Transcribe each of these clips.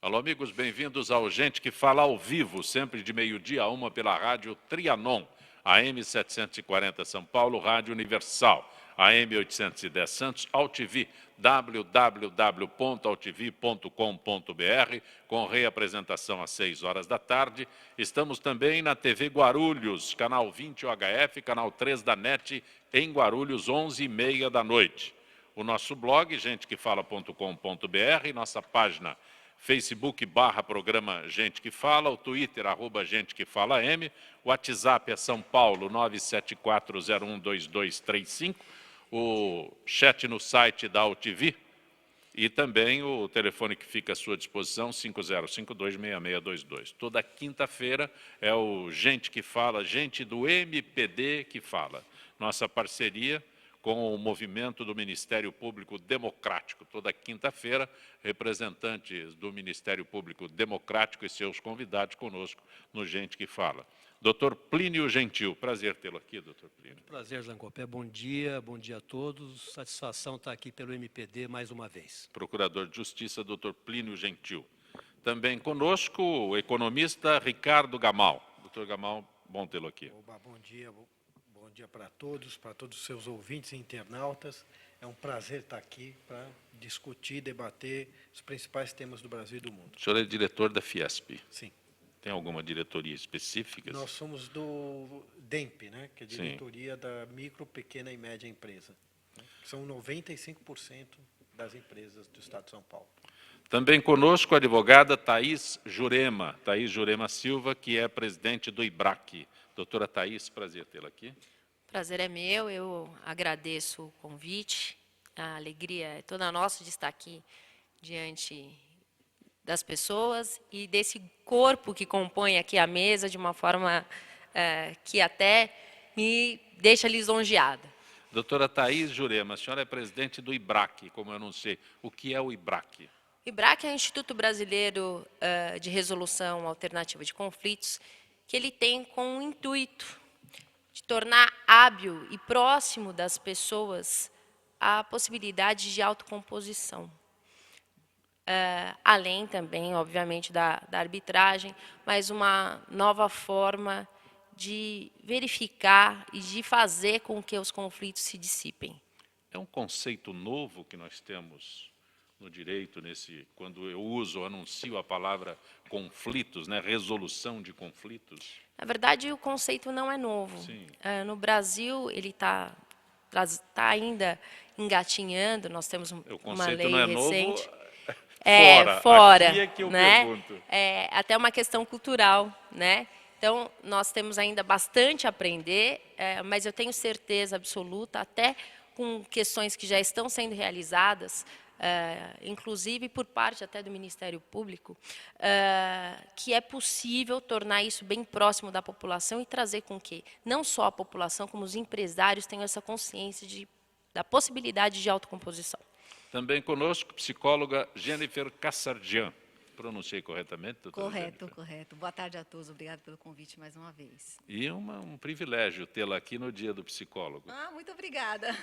Alô, amigos, bem-vindos ao Gente que Fala ao vivo, sempre de meio-dia a 1 pela rádio Trianon, AM 740 São Paulo, Rádio Universal, AM 810 Santos, AltV, www.altv.com.br, com reapresentação às 6 horas da tarde. Estamos também na TV Guarulhos, canal 20 UHF, canal 3 da NET, em Guarulhos, 11h30 da noite. O nosso blog, gentequefala.com.br, nossa página Facebook/programa Gente que Fala, o Twitter, @Gente que Fala M, o WhatsApp é São Paulo 974012235, o chat no site da AltV e também o telefone que fica à sua disposição, 50526622. Toda quinta-feira é o Gente que Fala, gente do MPD que fala. Nossa parceria com o movimento do Ministério Público Democrático. Toda quinta-feira, representantes do Ministério Público Democrático e seus convidados conosco no Gente que Fala. Doutor Plínio Gentil, prazer tê-lo aqui, doutor Plínio. Prazer, Zancopé. Bom dia a todos. Satisfação estar aqui pelo MPD mais uma vez. Procurador de Justiça, doutor Plínio Gentil. Também conosco o economista Ricardo Gamal. Doutor Gamal, bom tê-lo aqui. Oba, bom dia para todos os seus ouvintes e internautas. É um prazer estar aqui para discutir, debater os principais temas do Brasil e do mundo. O senhor é diretor da Fiesp. Sim. Tem alguma diretoria específica? Nós somos do DEMP, né, que é a diretoria da micro, pequena e média empresa. São 95% das empresas do Estado de São Paulo. Também conosco a advogada Thaís Jurema Silva, que é presidente do IBRAC. Doutora Thaís, prazer tê-la aqui. Prazer é meu, eu agradeço o convite, a alegria é toda nossa de estar aqui diante das pessoas e desse corpo que compõe aqui a mesa de uma forma que até me deixa lisonjeada. Doutora Thaís Jurema, a senhora é presidente do IBRAC, como eu não sei. O que é o IBRAC? O IBRAC é o Instituto Brasileiro de Resolução Alternativa de Conflitos, que ele tem com o intuito de tornar hábil e próximo das pessoas a possibilidade de autocomposição. Além também, obviamente, da arbitragem, mas uma nova forma de verificar e de fazer com que os conflitos se dissipem. É um conceito novo que nós temos no direito, quando eu anuncio a palavra conflitos, né, resolução de conflitos? Na verdade, o conceito não é novo. No Brasil, ele está ainda engatinhando, nós temos uma lei não é recente. Novo, fora, aqui é que eu né? pergunto. É até uma questão cultural, né? Então, nós temos ainda bastante a aprender, mas eu tenho certeza absoluta, até com questões que já estão sendo realizadas, inclusive por parte até do Ministério Público, que é possível tornar isso bem próximo da população e trazer com que não só a população, como os empresários tenham essa consciência da possibilidade de autocomposição. Também conosco, psicóloga Jennifer Kassarjian. Pronunciei corretamente, doutora Correto, Jennifer? correto. Boa tarde a todos. Obrigado pelo convite mais uma vez. E um privilégio tê-la aqui no Dia do Psicólogo. Muito obrigada.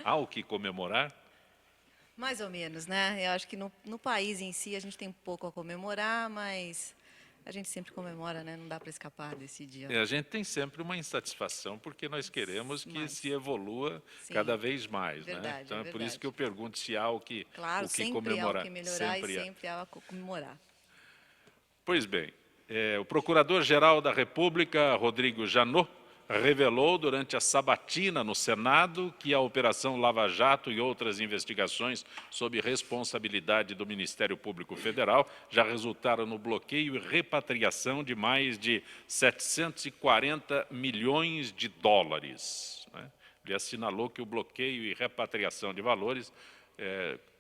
Há o que comemorar? Mais ou menos, né? Eu acho que no país em si a gente tem pouco a comemorar, mas a gente sempre comemora, né? Não dá para escapar desse dia. E a gente tem sempre uma insatisfação, porque nós queremos que se evolua cada vez mais. Verdade, né? Então, é por verdade. isso que eu pergunto se há o que, Claro, o que sempre comemorar. há o que melhorar Sempre e há. sempre há o que comemorar. Pois bem, o Procurador-Geral da República, Rodrigo Janot, revelou durante a sabatina no Senado que a Operação Lava Jato e outras investigações sob responsabilidade do Ministério Público Federal já resultaram no bloqueio e repatriação de mais de 740 milhões de dólares. Né? Ele assinalou que o bloqueio e repatriação de valores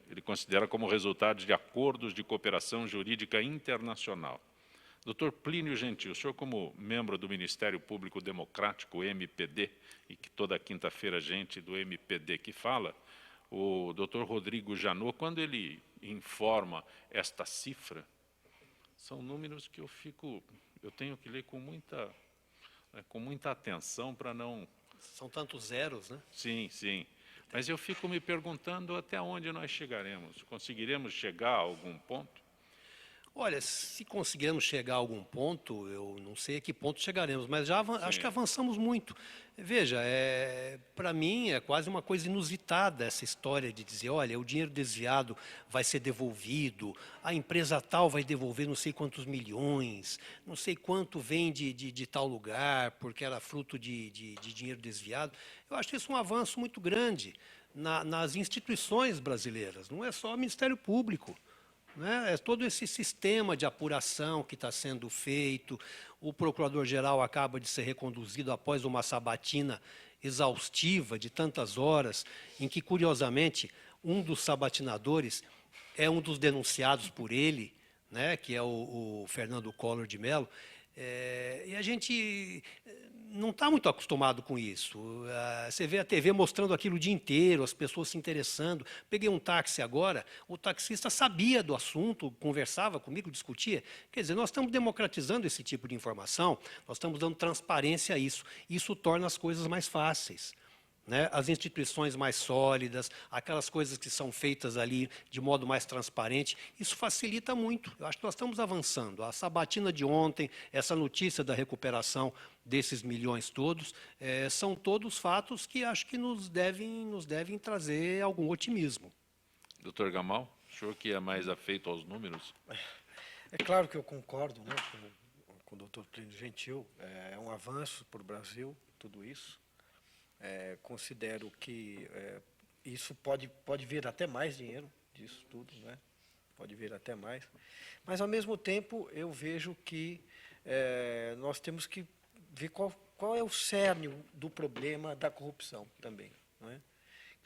ele considera como resultado de acordos de cooperação jurídica internacional. Doutor Plínio Gentil, o senhor como membro do Ministério Público Democrático, MPD, e que toda quinta-feira gente do MPD que fala, o doutor Rodrigo Janot, quando ele informa esta cifra, são números que eu tenho que ler com muita atenção para não... São tantos zeros, né? Sim, sim. Mas eu fico me perguntando até onde nós chegaremos. Conseguiremos chegar a algum ponto? Olha, se conseguirmos chegar a algum ponto, eu não sei a que ponto chegaremos, mas acho que avançamos muito. Veja, para mim é quase uma coisa inusitada essa história de dizer, olha, o dinheiro desviado vai ser devolvido, a empresa tal vai devolver não sei quantos milhões, não sei quanto vem de tal lugar, porque era fruto de dinheiro desviado. Eu acho isso um avanço muito grande nas instituições brasileiras, não é só o Ministério Público. Né? É todo esse sistema de apuração que está sendo feito. O procurador-geral acaba de ser reconduzido após uma sabatina exaustiva de tantas horas, em que, curiosamente, um dos sabatinadores é um dos denunciados por ele, né, que é o Fernando Collor de Mello, e a gente não está muito acostumado com isso. Você vê a TV mostrando aquilo o dia inteiro, as pessoas se interessando. Peguei um táxi agora, o taxista sabia do assunto, conversava comigo, discutia. Quer dizer, nós estamos democratizando esse tipo de informação, nós estamos dando transparência a isso. Isso torna as coisas mais fáceis. Né, as instituições mais sólidas, aquelas coisas que são feitas ali de modo mais transparente, isso facilita muito. Eu acho que nós estamos avançando. A sabatina de ontem, essa notícia da recuperação desses milhões todos, são todos fatos que acho que nos devem trazer algum otimismo. Doutor Gamal, o senhor que é mais afeito aos números? É claro que eu concordo, né, com o doutor Plínio Gentil. É um avanço para o Brasil, tudo isso. Considero que isso pode vir até mais dinheiro disso tudo, né? Pode vir até mais. Mas, ao mesmo tempo, eu vejo que nós temos que ver qual é o cerne do problema da corrupção também. Não é?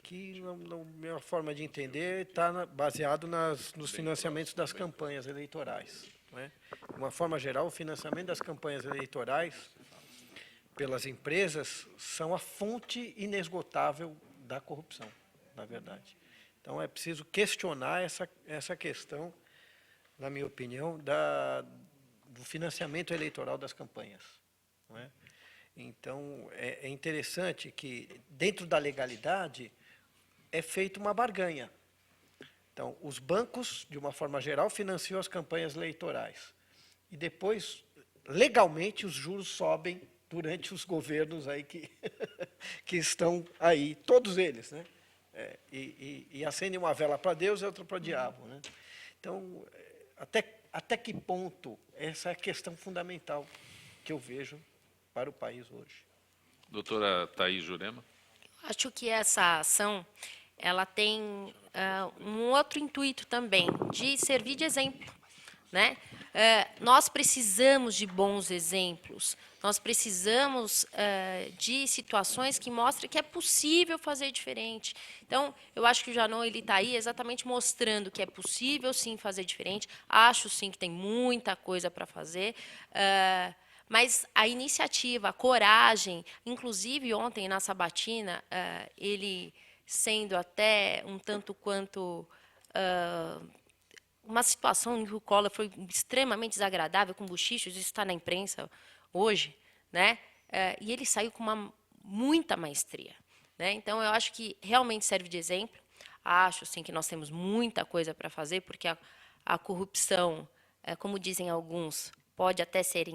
Que, na minha forma de entender, está baseado nos financiamentos das campanhas eleitorais. Não é? De uma forma geral, o financiamento das campanhas eleitorais pelas empresas são a fonte inesgotável da corrupção, na verdade. Então, é preciso questionar essa questão, na minha opinião, do financiamento eleitoral das campanhas. Não é? Então, é interessante que, dentro da legalidade, é feita uma barganha. Então, os bancos, de uma forma geral, financiam as campanhas eleitorais. E depois, legalmente, os juros sobem durante os governos aí que estão aí, todos eles, né? E acendem uma vela para Deus e outra para o diabo, né? Então, até que ponto essa é a questão fundamental que eu vejo para o país hoje. Doutora Thaís Jurema. Acho que essa ação ela tem um outro intuito também, de servir de exemplo. Né? Nós precisamos de bons exemplos, nós precisamos de situações que mostrem que é possível fazer diferente. Então, eu acho que o Janot está aí exatamente mostrando que é possível, sim, fazer diferente. Acho, sim, que tem muita coisa para fazer, mas a iniciativa, a coragem, inclusive ontem na sabatina, ele sendo até um tanto quanto uma situação em que o Collor foi extremamente desagradável, com bochichos, isso está na imprensa hoje, né? E ele saiu com muita maestria. Né? Então, eu acho que realmente serve de exemplo. Acho, sim, que nós temos muita coisa para fazer, porque a corrupção, como dizem alguns, pode até ser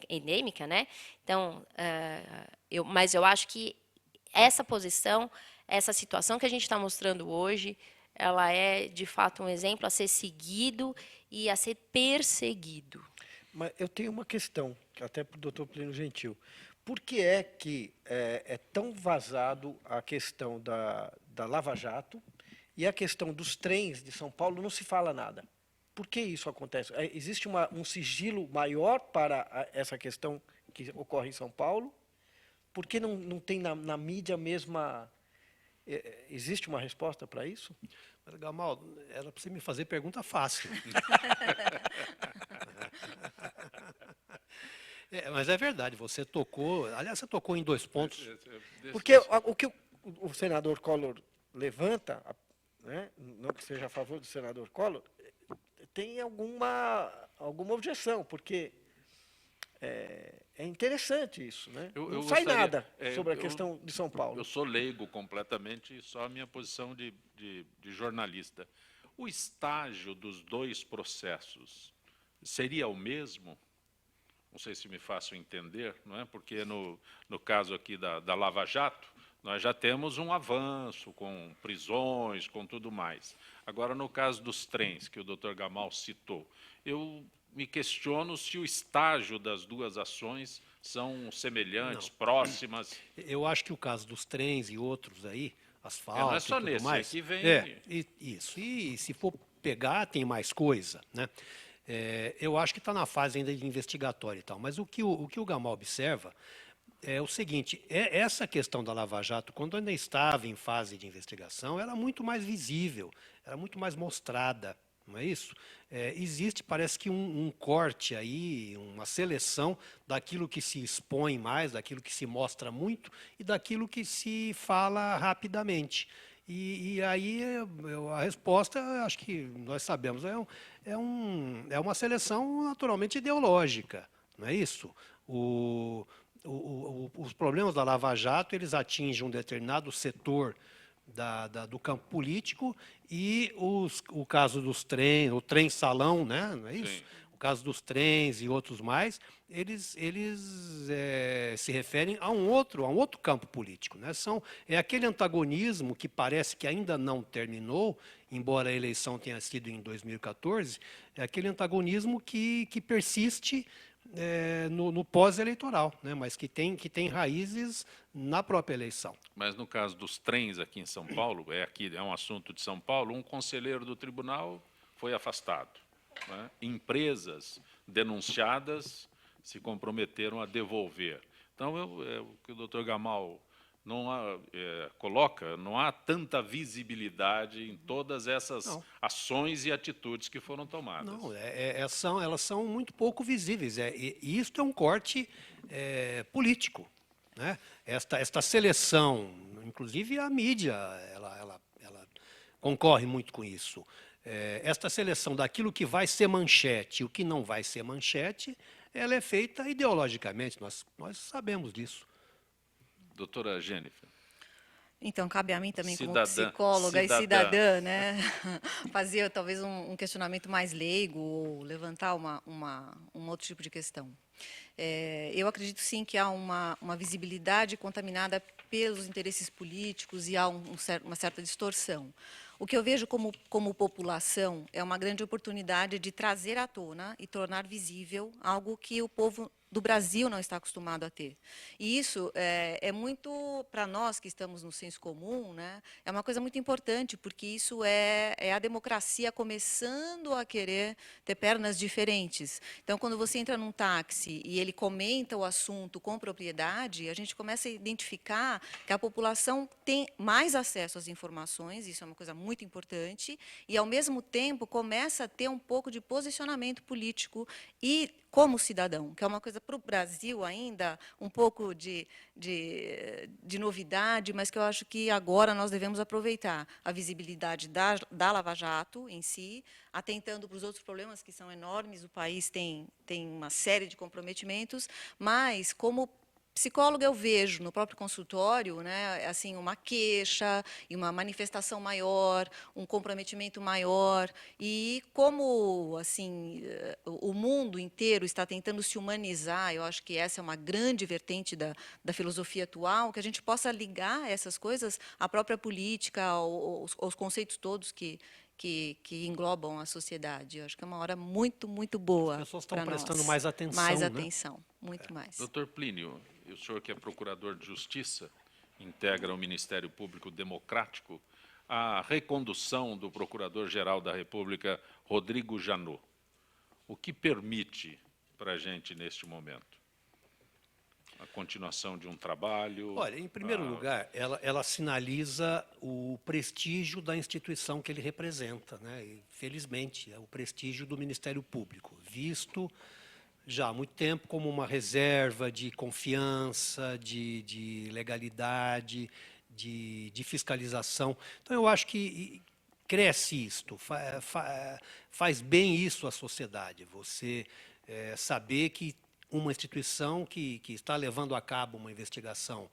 endêmica, né? Então, mas eu acho que essa posição, essa situação que a gente está mostrando hoje, ela é, de fato, um exemplo a ser seguido e a ser perseguido. Mas eu tenho uma questão, até para o doutor Plínio Gentil. Por que é que é tão vazado a questão da Lava Jato e a questão dos trens de São Paulo não se fala nada? Por que isso acontece? Existe um sigilo maior para essa questão que ocorre em São Paulo? Por que não tem na mídia mesma... Existe uma resposta para isso? Gamal, era para você me fazer pergunta fácil. Mas é verdade, você tocou... Aliás, você tocou em 2 pontos. Porque o que o senador Collor levanta, né, não que seja a favor do senador Collor, tem alguma objeção, porque é interessante isso, né? Não sai nada sobre a questão de São Paulo. Eu sou leigo completamente, só a minha posição de jornalista. O estágio dos dois processos seria o mesmo? Não sei se me faço entender, não é? Porque no caso aqui da Lava Jato, nós já temos um avanço com prisões, com tudo mais. Agora, no caso dos trens, que o doutor Gamal citou, eu me questiono se o estágio das duas ações são semelhantes, próximas. Eu acho que o caso dos trens e outros aí, asfalto Não é só e tudo nesse, mais, aqui vem... isso. E se for pegar, tem mais coisa, né? Eu acho que está na fase ainda de investigatória e tal. Mas o que o Gamal observa é o seguinte: essa questão da Lava Jato, quando ainda estava em fase de investigação, era muito mais visível, era muito mais mostrada, não é isso? Existe, parece que um corte aí, uma seleção daquilo que se expõe mais, daquilo que se mostra muito e daquilo que se fala rapidamente. E aí a resposta, acho que nós sabemos, é uma seleção naturalmente ideológica, não é isso? Os problemas da Lava Jato, eles atingem um determinado setor do campo político e o caso dos trens, o trem-salão, né, não é isso? Sim. O caso dos trens e outros mais, eles se referem a um outro campo político, né? É aquele antagonismo que parece que ainda não terminou, embora a eleição tenha sido em 2014, é aquele antagonismo que persiste no pós-eleitoral, né? Mas que tem raízes na própria eleição. Mas no caso dos trens aqui em São Paulo, é um assunto de São Paulo, um conselheiro do tribunal foi afastado, né? Empresas denunciadas se comprometeram a devolver. Então, o que o doutor Gamal coloca, não há tanta visibilidade em todas essas ações e atitudes que foram tomadas. Não, elas são muito pouco visíveis. E isto é um corte político, né? Esta seleção, inclusive a mídia, ela concorre muito com isso. Esta seleção daquilo que vai ser manchete e o que não vai ser manchete, ela é feita ideologicamente, nós sabemos disso. Doutora Jênifer. Então, cabe a mim também, como Cidadã, psicóloga e cidadã, né, fazer talvez um questionamento mais leigo ou levantar um outro tipo de questão. Eu acredito, sim, que há uma visibilidade contaminada pelos interesses políticos e há uma certa distorção. O que eu vejo como população é uma grande oportunidade de trazer à tona e tornar visível algo que o povo do Brasil não está acostumado a ter. E isso é muito, para nós que estamos no senso comum, né, é uma coisa muito importante, porque isso é a democracia começando a querer ter pernas diferentes. Então, quando você entra num táxi e ele comenta o assunto com propriedade, a gente começa a identificar que a população tem mais acesso às informações, isso é uma coisa muito importante, e, ao mesmo tempo, começa a ter um pouco de posicionamento político e como cidadão, que é uma coisa para o Brasil ainda um pouco de novidade, mas que eu acho que agora nós devemos aproveitar a visibilidade da Lava Jato em si, atentando para os outros problemas que são enormes, o país tem uma série de comprometimentos, mas como psicóloga, eu vejo no próprio consultório, né, assim, uma queixa e uma manifestação maior, um comprometimento maior, e como assim o mundo inteiro está tentando se humanizar, eu acho que essa é uma grande vertente da filosofia atual, que a gente possa ligar essas coisas à própria política, aos conceitos todos que englobam a sociedade. Eu acho que é uma hora muito, muito boa. As pessoas estão prestando mais atenção. Mais né? atenção, muito mais. Doutor Plínio, o senhor que é procurador de justiça, integra o Ministério Público Democrático, a recondução do Procurador-Geral da República, Rodrigo Janot. O que permite para a gente neste momento? A continuação de um trabalho? Olha, em primeiro lugar, ela sinaliza o prestígio da instituição que ele representa, né? E, felizmente, é o prestígio do Ministério Público, visto já há muito tempo como uma reserva de confiança, de legalidade, de fiscalização. Então, eu acho que cresce isto, faz bem isso à sociedade, você saber que uma instituição que está levando a cabo uma investigação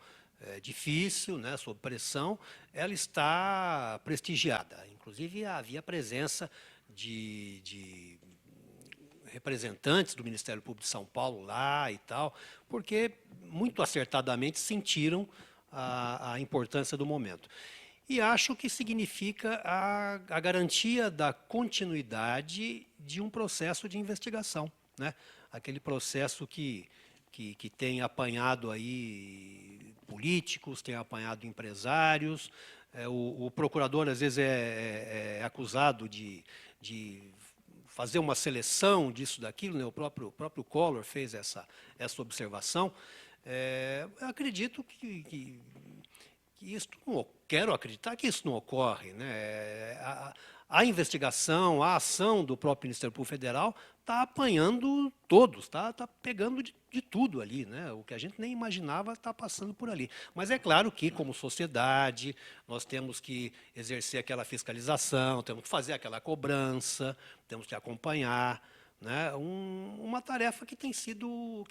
difícil, né, sob pressão, ela está prestigiada. Inclusive, havia presença de representantes do Ministério Público de São Paulo lá e tal, porque muito acertadamente sentiram a importância do momento. E acho que significa a garantia da continuidade de um processo de investigação, né? Aquele processo que tem apanhado aí políticos, tem apanhado empresários. O procurador, às vezes, é acusado de fazer uma seleção disso, daquilo, né? O próprio Collor fez essa observação. Eu acredito que isso não, quero acreditar que isso não ocorre, né? A investigação, a ação do próprio Ministério Público Federal está apanhando todos, está pegando de tudo ali, né? O que a gente nem imaginava está passando por ali. Mas é claro que, como sociedade, nós temos que exercer aquela fiscalização, temos que fazer aquela cobrança, temos que acompanhar, né? Uma tarefa que tem sido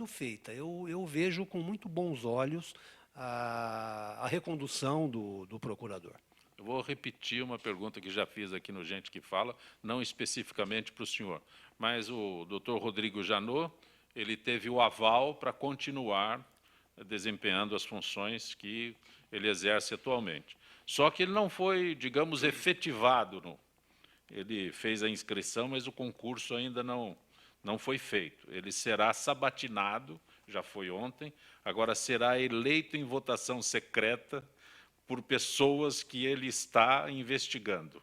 feita. Eu vejo com muito bons olhos a recondução do procurador. Eu vou repetir uma pergunta que já fiz aqui no Gente que Fala, não especificamente para o senhor, mas o doutor Rodrigo Janot, ele teve o aval para continuar desempenhando as funções que ele exerce atualmente. Só que ele não foi, digamos, efetivado. Ele fez a inscrição, mas o concurso ainda não foi feito. Ele será sabatinado, já foi ontem, agora será eleito em votação secreta por pessoas que ele está investigando.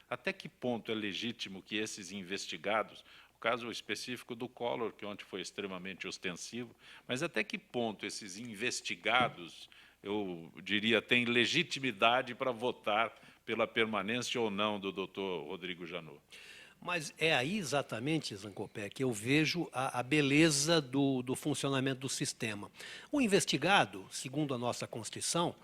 Até que ponto é legítimo que esses investigados, o caso específico do Collor, que ontem foi extremamente ostensivo, mas até que ponto esses investigados, eu diria, têm legitimidade para votar pela permanência ou não do doutor Rodrigo Janot? Mas é aí exatamente, Zancopé, que eu vejo a beleza do funcionamento do sistema. O investigado, segundo a nossa Constituição,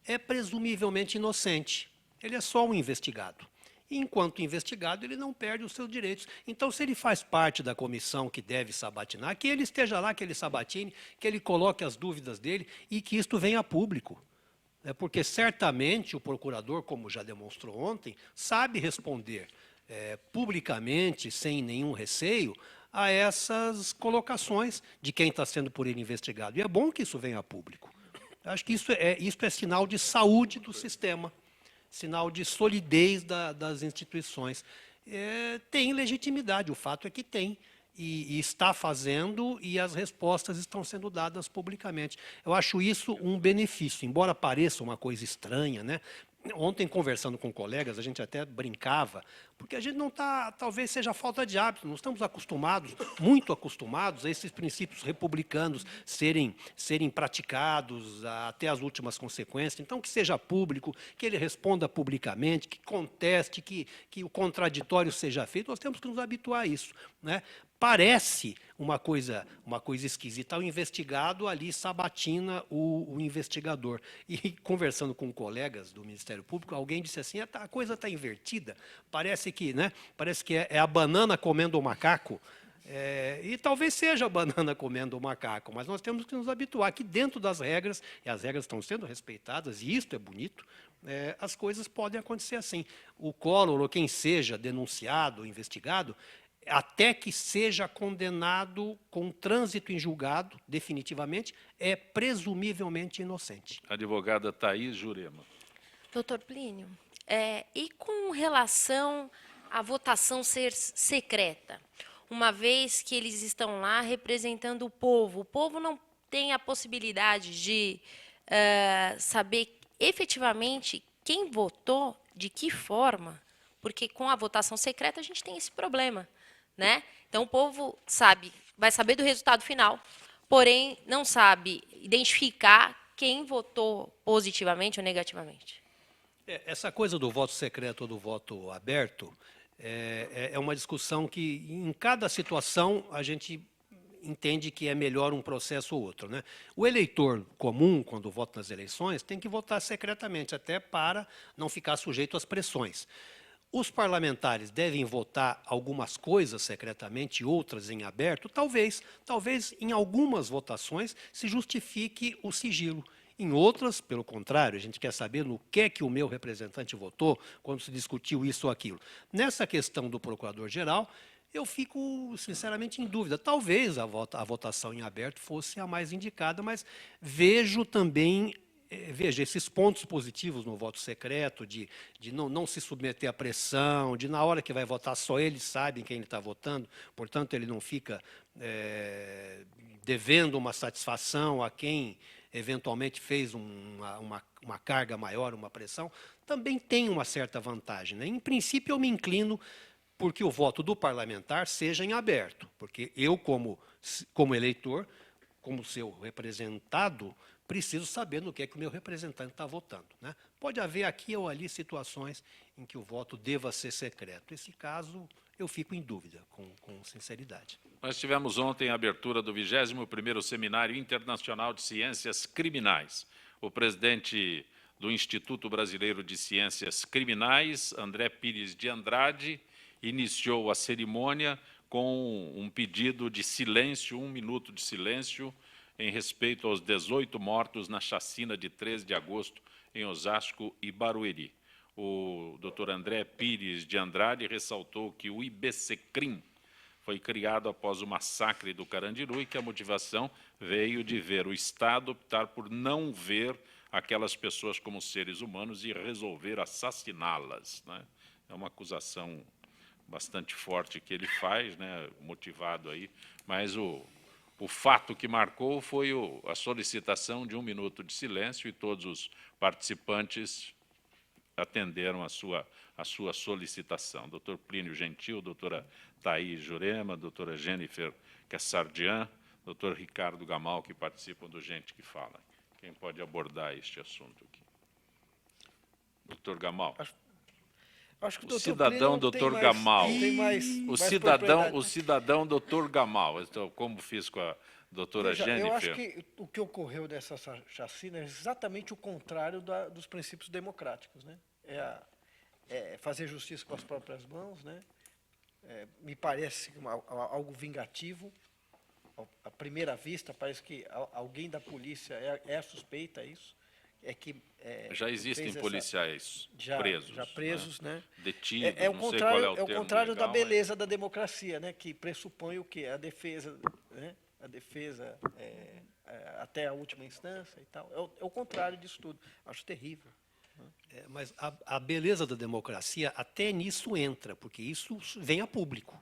é presumivelmente inocente. Ele é só um investigado. E, enquanto investigado, ele não perde os seus direitos. Então, se ele faz parte da comissão que deve sabatinar, que ele esteja lá, que ele sabatine, que ele coloque as dúvidas dele e que isto venha a público. Porque, certamente, o procurador, como já demonstrou ontem, sabe responder publicamente, sem nenhum receio, a essas colocações de quem está sendo por ele investigado. E é bom que isso venha a público. Acho que isso é sinal de saúde do sistema, sinal de solidez das instituições. Tem legitimidade, o fato é que tem, e está fazendo, e as respostas estão sendo dadas publicamente. Eu acho isso um benefício, embora pareça uma coisa estranha, né? Ontem, conversando com colegas, a gente até brincava, porque a gente não está, talvez seja falta de hábito, não estamos acostumados, muito acostumados, a esses princípios republicanos serem praticados até as últimas consequências. Então, que seja público, que ele responda publicamente, que conteste, que o contraditório seja feito, nós temos que nos habituar a isso, né? Parece uma coisa esquisita. O investigado ali sabatina o investigador. E, conversando com colegas do Ministério Público, alguém disse assim, a coisa está invertida, parece que é a banana comendo o macaco. E talvez seja a banana comendo o macaco, mas nós temos que nos habituar que dentro das regras, e as regras estão sendo respeitadas, e isto é bonito, as coisas podem acontecer assim. O Collor, ou quem seja denunciado, investigado, até que seja condenado com trânsito em julgado, definitivamente, é presumivelmente inocente. Advogada Thaís Jurema. Doutor Plínio, e com relação à votação ser secreta, uma vez que eles estão lá representando o povo não tem a possibilidade de saber efetivamente quem votou, de que forma, porque com a votação secreta a gente tem esse problema, né? Então, o povo vai saber do resultado final, porém não sabe identificar quem votou positivamente ou negativamente. Essa coisa do voto secreto ou do voto aberto é uma discussão que, em cada situação, a gente entende que é melhor um processo ou outro, né? O eleitor comum, quando vota nas eleições, tem que votar secretamente, até para não ficar sujeito às pressões. Os parlamentares devem votar algumas coisas secretamente, outras em aberto? Talvez em algumas votações se justifique o sigilo. Em outras, pelo contrário, a gente quer saber no que é que o meu representante votou quando se discutiu isso ou aquilo. Nessa questão do procurador-geral, eu fico, sinceramente, em dúvida. Talvez a votação em aberto fosse a mais indicada, mas vejo também, veja, esses pontos positivos no voto secreto, de não se submeter à pressão, de na hora que vai votar só ele sabe quem ele está votando, portanto, ele não fica devendo uma satisfação a quem eventualmente fez uma carga maior, uma pressão, também tem uma certa vantagem, né? Em princípio, eu me inclino porque o voto do parlamentar seja em aberto, porque eu, como eleitor, como seu representado, preciso saber no que é que o meu representante está votando, né? Pode haver aqui ou ali situações em que o voto deva ser secreto. Esse caso, eu fico em dúvida, com sinceridade. Nós tivemos ontem a abertura do 21º Seminário Internacional de Ciências Criminais. O presidente do Instituto Brasileiro de Ciências Criminais, André Pires de Andrade, iniciou a cerimônia com um pedido de silêncio, 1 minuto de silêncio, em respeito aos 18 mortos na chacina de 13 de agosto em Osasco e Barueri. O Dr. André Pires de Andrade ressaltou que o IBCCRIM foi criado após o massacre do Carandiru e que a motivação veio de ver o Estado optar por não ver aquelas pessoas como seres humanos e resolver assassiná-las, né? É uma acusação bastante forte que ele faz, né, motivado aí, mas o fato que marcou foi a solicitação de 1 minuto de silêncio e todos os participantes atenderam a sua solicitação. Dr. Plínio Gentil, doutora Thaís Jurema, doutora Jennifer Kassardian, doutor Ricardo Gamal, que participam do Gente que Fala. Quem pode abordar este assunto aqui? Doutor Gamal. Acho que o cidadão doutor Gamal. O cidadão doutor Gamal. Então, como fiz com a doutora Jennifer. Eu acho que o que ocorreu dessa chacina é exatamente o contrário dos princípios democráticos, né? É fazer justiça com as próprias mãos, né? Me parece algo vingativo. À primeira vista, parece que alguém da polícia é suspeita isso. Já existem policiais presos. Já presos, né? Detidos, não sei qual é o termo contrário legal, da beleza da democracia, né? Que pressupõe o quê? A defesa, né? A defesa até a última instância e tal. É o contrário disso tudo. Acho terrível. Mas a beleza da democracia até nisso entra, porque isso vem a público.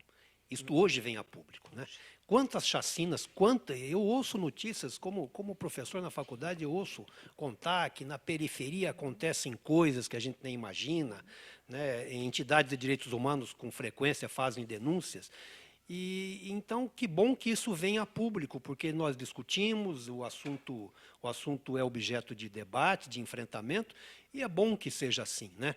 Isto hoje vem a público, né? Quantas chacinas, eu ouço notícias, como professor na faculdade, eu ouço contar que na periferia acontecem coisas que a gente nem imagina, né? Entidades de direitos humanos com frequência fazem denúncias. E então, que bom que isso venha a público, porque nós discutimos, o assunto é objeto de debate, de enfrentamento, e é bom que seja assim, né?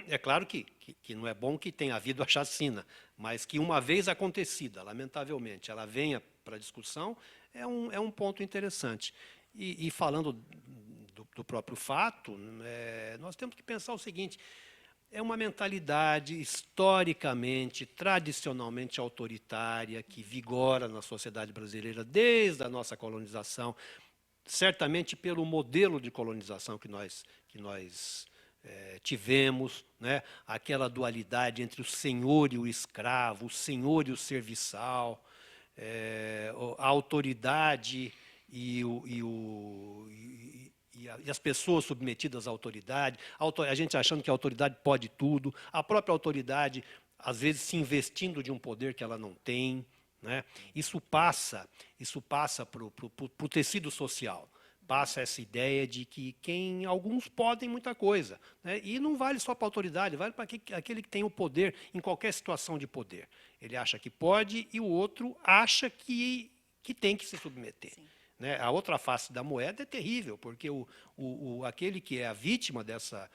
É claro que não é bom que tenha havido a chacina, mas que uma vez acontecida, lamentavelmente, ela venha para a discussão, é um ponto interessante. E falando do próprio fato, nós temos que pensar o seguinte: é uma mentalidade historicamente, tradicionalmente autoritária, que vigora na sociedade brasileira desde a nossa colonização, certamente pelo modelo de colonização que nós tivemos, né? Aquela dualidade entre o senhor e o escravo, o senhor e o serviçal, a autoridade e as pessoas submetidas à autoridade, a gente achando que a autoridade pode tudo, a própria autoridade, às vezes, se investindo de um poder que ela não tem, né? Isso passa para o tecido social. Passa essa ideia de que alguns podem muita coisa, né? E não vale só para a autoridade, vale para aquele que tem o poder em qualquer situação de poder. Ele acha que pode e o outro acha que tem que se submeter. Né? A outra face da moeda é terrível, porque aquele que é a vítima dessa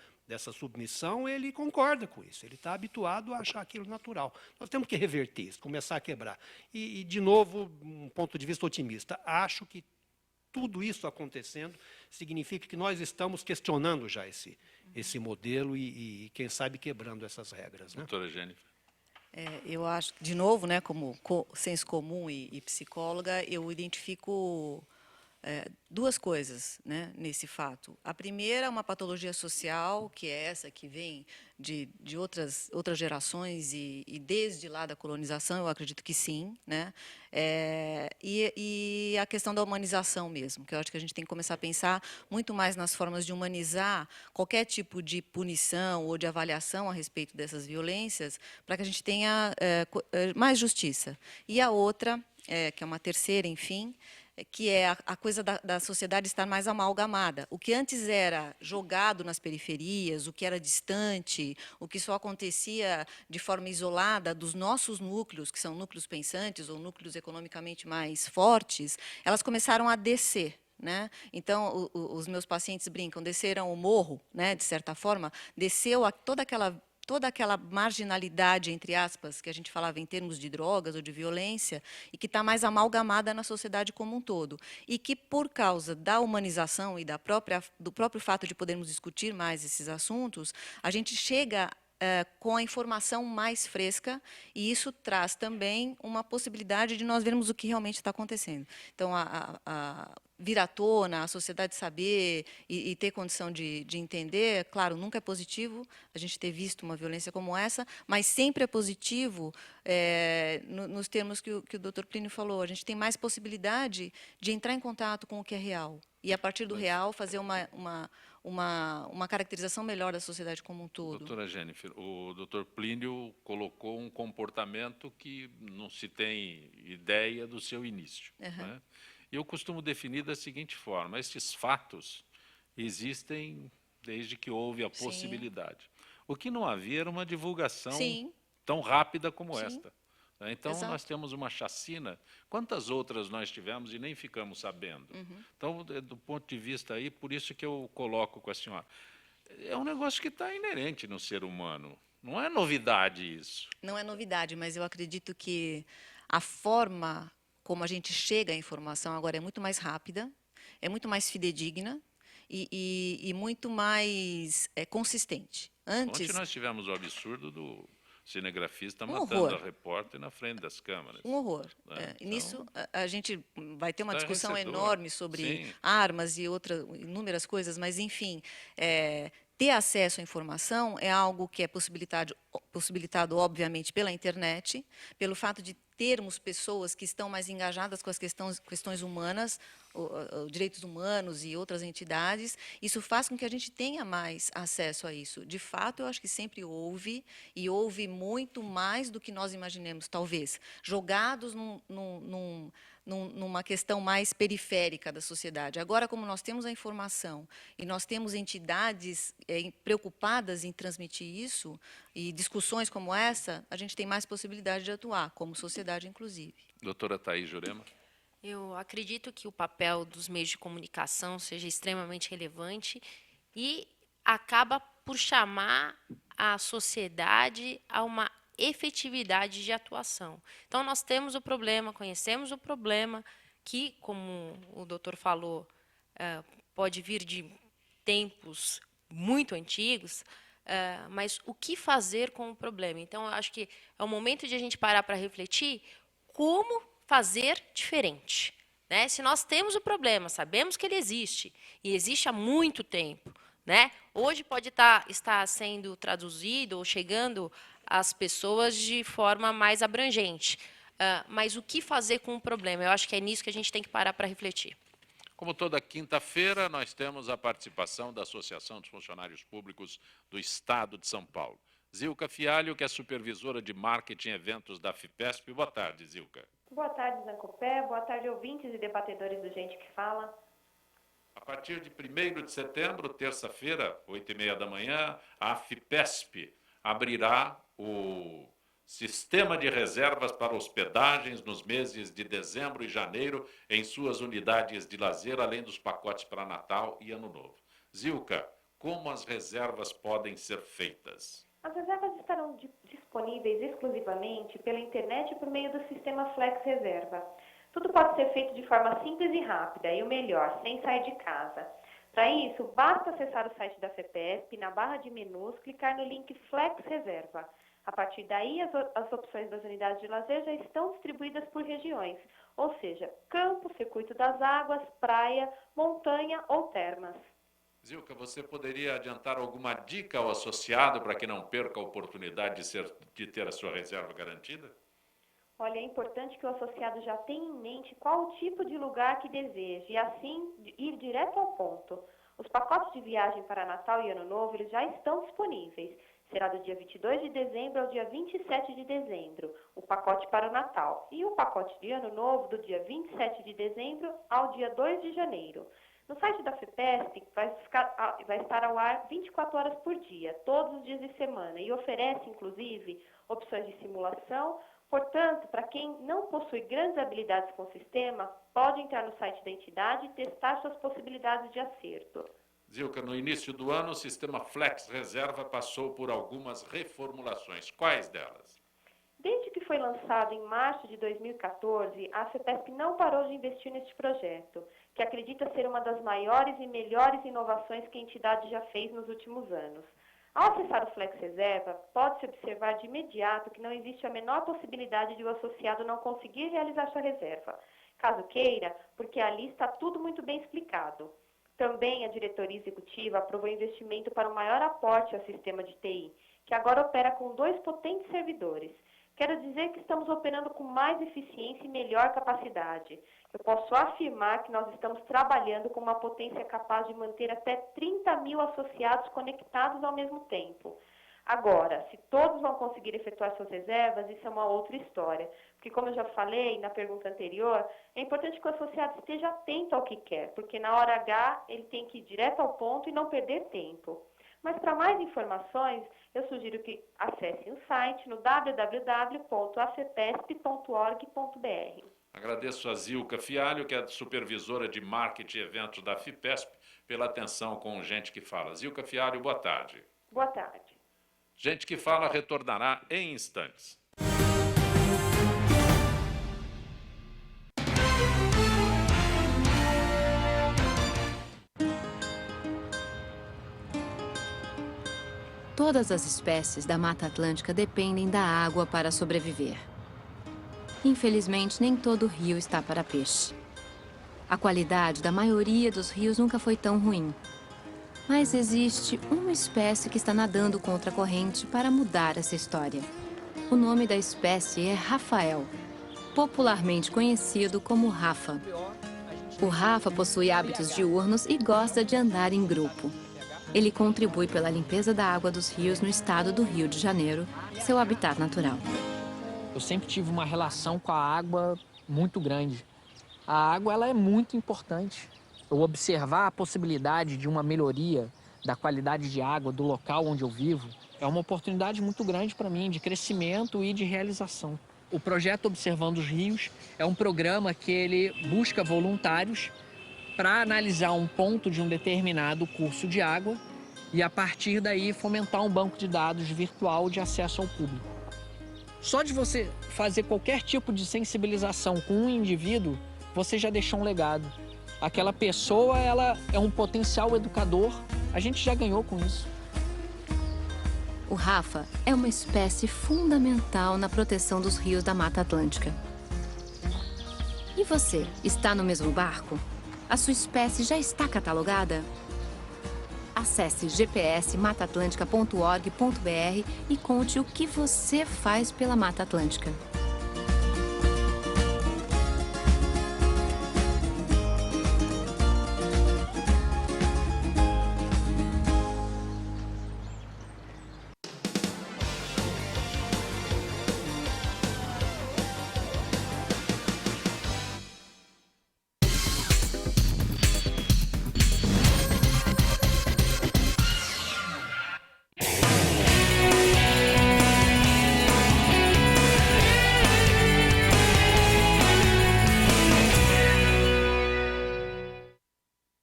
submissão, ele concorda com isso, ele está habituado a achar aquilo natural. Nós temos que reverter isso, começar a quebrar. E, de novo, um ponto de vista otimista, acho que tudo isso acontecendo significa que nós estamos questionando já esse modelo e, quem sabe, quebrando essas regras. Né? Doutora Jennifer. Eu acho, de novo, né, como senso comum e psicóloga, eu identifico duas coisas, né, nesse fato. A primeira é uma patologia social, que é essa que vem de outras gerações e desde lá da colonização, eu acredito que sim, né? E a questão da humanização mesmo, que eu acho que a gente tem que começar a pensar muito mais nas formas de humanizar qualquer tipo de punição ou de avaliação a respeito dessas violências, para que a gente tenha mais justiça. E a outra, que é uma terceira, enfim, que é a coisa da sociedade estar mais amalgamada. O que antes era jogado nas periferias, o que era distante, o que só acontecia de forma isolada dos nossos núcleos, que são núcleos pensantes ou núcleos economicamente mais fortes, elas começaram a descer. Né? Então, os meus pacientes brincam, desceram o morro, né, de certa forma, desceu toda aquela marginalidade, entre aspas, que a gente falava em termos de drogas ou de violência, e que está mais amalgamada na sociedade como um todo. E que, por causa da humanização e do próprio fato de podermos discutir mais esses assuntos, a gente chega com a informação mais fresca, e isso traz também uma possibilidade de nós vermos o que realmente está acontecendo. Então, vir à tona, a sociedade saber e ter condição de entender, claro, nunca é positivo a gente ter visto uma violência como essa, mas sempre é positivo, nos termos que o Dr. Plínio falou, a gente tem mais possibilidade de entrar em contato com o que é real, e, a partir do real, fazer uma caracterização melhor da sociedade como um todo. Doutora Jennifer, o doutor Plínio colocou um comportamento que não se tem ideia do seu início. Né? Eu costumo definir da seguinte forma: estes fatos existem desde que houve a possibilidade. O que não havia era uma divulgação tão rápida como esta. Então, nós temos uma chacina. Quantas outras nós tivemos e nem ficamos sabendo? Então, do ponto de vista aí, por isso que eu coloco com a senhora, é um negócio que está inerente no ser humano. Não é novidade isso. Não é novidade, mas eu acredito que a forma como a gente chega à informação agora é muito mais rápida, é muito mais fidedigna e muito mais consistente. Ontem nós tivemos o absurdo do cinegrafista matando a repórter na frente das câmeras. Um horror. Né? Então, nisso, a gente vai ter uma discussão enorme sobre armas e inúmeras coisas, mas, enfim, ter acesso à informação é algo que é possibilitado, obviamente, pela internet, pelo fato de termos pessoas que estão mais engajadas com as questões humanas, direitos humanos e outras entidades. Isso faz com que a gente tenha mais acesso a isso. De fato, eu acho que sempre houve, e houve muito mais do que nós imaginemos, talvez, jogados numa questão mais periférica da sociedade. Agora, como nós temos a informação e nós temos entidades preocupadas em transmitir isso, e discussões como essa, a gente tem mais possibilidade de atuar, como sociedade, inclusive. Doutora Thaís Jurema. Eu acredito que o papel dos meios de comunicação seja extremamente relevante e acaba por chamar a sociedade a uma efetividade de atuação. Então, nós temos o problema, conhecemos o problema, que, como o doutor falou, pode vir de tempos muito antigos, mas o que fazer com o problema? Então, eu acho que é o momento de a gente parar para refletir como fazer diferente. Né? Se nós temos o problema, sabemos que ele existe, e existe há muito tempo, né? Hoje pode estar sendo traduzido ou chegando às pessoas de forma mais abrangente. Mas o que fazer com o problema? Eu acho que é nisso que a gente tem que parar para refletir. Como toda quinta-feira, nós temos a participação da Associação dos Funcionários Públicos do Estado de São Paulo. Zilka Fialho, que é supervisora de marketing e eventos da FIPESP. Boa tarde, Zilka. Boa tarde, Zancopé. Boa tarde, ouvintes e debatedores do Gente que Fala. A partir de 1º de setembro, terça-feira, 8h30 da manhã, a FIPESP abrirá o sistema de reservas para hospedagens nos meses de dezembro e janeiro em suas unidades de lazer, além dos pacotes para Natal e Ano Novo. Zilka, como as reservas podem ser feitas? As reservas estarão disponíveis exclusivamente pela internet e por meio do sistema Flex Reserva. Tudo pode ser feito de forma simples e rápida, e o melhor, sem sair de casa. Para isso, basta acessar o site da FIPESP, na barra de menus, clicar no link Flex Reserva. A partir daí, as opções das unidades de lazer já estão distribuídas por regiões, ou seja, campo, circuito das águas, praia, montanha ou termas. Zilka, você poderia adiantar alguma dica ao associado para que não perca a oportunidade de ter a sua reserva garantida? Olha, é importante que o associado já tenha em mente qual o tipo de lugar que deseja e assim ir direto ao ponto. Os pacotes de viagem para Natal e Ano Novo eles já estão disponíveis. Será do dia 22 de dezembro ao dia 27 de dezembro, o pacote para o Natal. E o pacote de Ano Novo do dia 27 de dezembro ao dia 2 de janeiro. No site da FIPESP vai estar ao ar 24 horas por dia, todos os dias de semana, e oferece, inclusive, opções de simulação. Portanto, para quem não possui grandes habilidades com o sistema, pode entrar no site da entidade e testar suas possibilidades de acerto. Zilka, no início do ano, o sistema Flex Reserva passou por algumas reformulações. Quais delas? Desde que foi lançado em março de 2014, a FEPESP não parou de investir neste projeto, que acredita ser uma das maiores e melhores inovações que a entidade já fez nos últimos anos. Ao acessar o Flex Reserva, pode-se observar de imediato que não existe a menor possibilidade de o associado não conseguir realizar sua reserva. Caso queira, porque ali está tudo muito bem explicado. Também a diretoria executiva aprovou investimento para um maior aporte ao sistema de TI, que agora opera com 2 potentes servidores. Quero dizer que estamos operando com mais eficiência e melhor capacidade. Eu posso afirmar que nós estamos trabalhando com uma potência capaz de manter até 30 mil associados conectados ao mesmo tempo. Agora, se todos vão conseguir efetuar suas reservas, isso é uma outra história. Porque, como eu já falei na pergunta anterior, é importante que o associado esteja atento ao que quer, porque na hora H ele tem que ir direto ao ponto e não perder tempo. Mas para mais informações, eu sugiro que acessem o site no www.afepesp.org.br. Agradeço a Zilka Fialho, que é supervisora de marketing e eventos da FIPESP, pela atenção com Gente que Fala. Zilka Fialho, boa tarde. Boa tarde. Gente que Fala retornará em instantes. Todas as espécies da Mata Atlântica dependem da água para sobreviver. Infelizmente, nem todo rio está para peixe. A qualidade da maioria dos rios nunca foi tão ruim. Mas existe uma espécie que está nadando contra a corrente para mudar essa história. O nome da espécie é Rafael, popularmente conhecido como Rafa. O Rafa possui hábitos diurnos e gosta de andar em grupo. Ele contribui pela limpeza da água dos rios no estado do Rio de Janeiro, seu habitat natural. Eu sempre tive uma relação com a água muito grande. A água ela é muito importante. Eu observar a possibilidade de uma melhoria da qualidade de água do local onde eu vivo é uma oportunidade muito grande para mim de crescimento e de realização. O projeto Observando os Rios é um programa que ele busca voluntários para analisar um ponto de um determinado curso de água e, a partir daí, fomentar um banco de dados virtual de acesso ao público. Só de você fazer qualquer tipo de sensibilização com um indivíduo, você já deixou um legado. Aquela pessoa, ela é um potencial educador, a gente já ganhou com isso. O Rafa é uma espécie fundamental na proteção dos rios da Mata Atlântica. E você, está no mesmo barco? A sua espécie já está catalogada? Acesse gpsmataatlântica.org.br e conte o que você faz pela Mata Atlântica.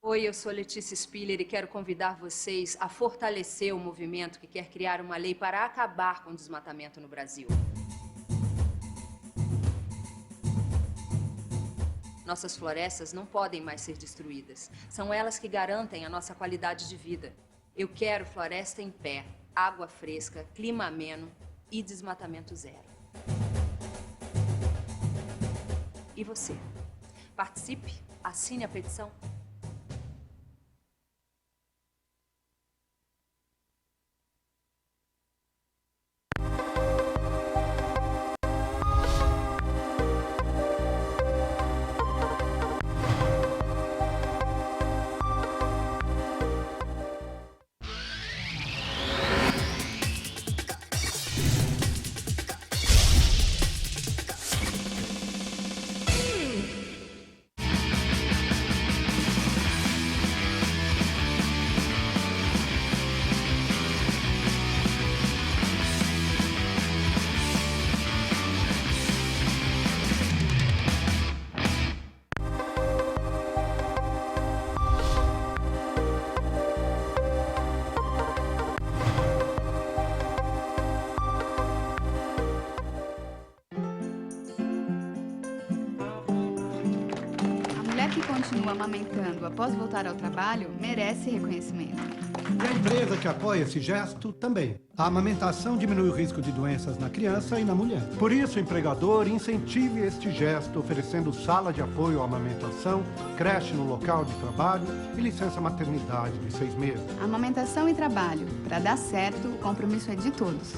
Oi, eu sou Letícia Spiller e quero convidar vocês a fortalecer o movimento que quer criar uma lei para acabar com o desmatamento no Brasil. Nossas florestas não podem mais ser destruídas. São elas que garantem a nossa qualidade de vida. Eu quero floresta em pé, água fresca, clima ameno e desmatamento zero. E você? Participe, assine a petição. Que continua amamentando após voltar ao trabalho merece reconhecimento. E a empresa que apoia esse gesto também. A amamentação diminui o risco de doenças na criança e na mulher. Por isso, o empregador incentive este gesto, oferecendo sala de apoio à amamentação, creche no local de trabalho e licença maternidade de 6 meses. Amamentação e trabalho. Para dar certo, o compromisso é de todos.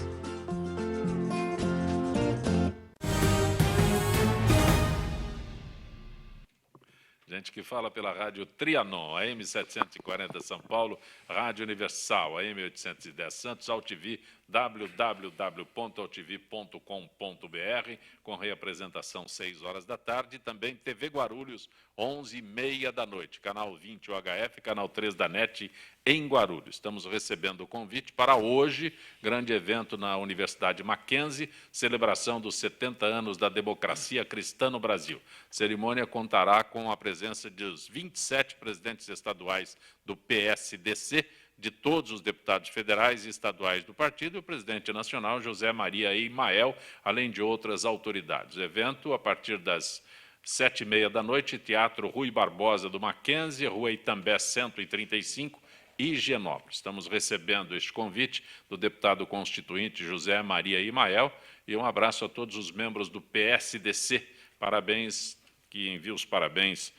Gente que fala pela rádio Trianon, AM 740 São Paulo, Rádio Universal, AM 810 Santos, AltV, www.altv.com.br, com reapresentação 6 horas da tarde, e também TV Guarulhos, 11h30 da noite, canal 20 UHF, canal 3 da NET, em Guarulhos. Estamos recebendo o convite para hoje, grande evento na Universidade Mackenzie, celebração dos 70 anos da democracia cristã no Brasil. A cerimônia contará com a presença dos 27 presidentes estaduais do PSDC, de todos os deputados federais e estaduais do partido, e o presidente nacional, José Maria Imael, além de outras autoridades. O evento, a partir das 7h30 da noite, Teatro Rui Barbosa do Mackenzie, Rua Itambé 135, Higienópolis. Estamos recebendo este convite do deputado constituinte José Maria Imael, e um abraço a todos os membros do PSDC. Parabéns, que envia os parabéns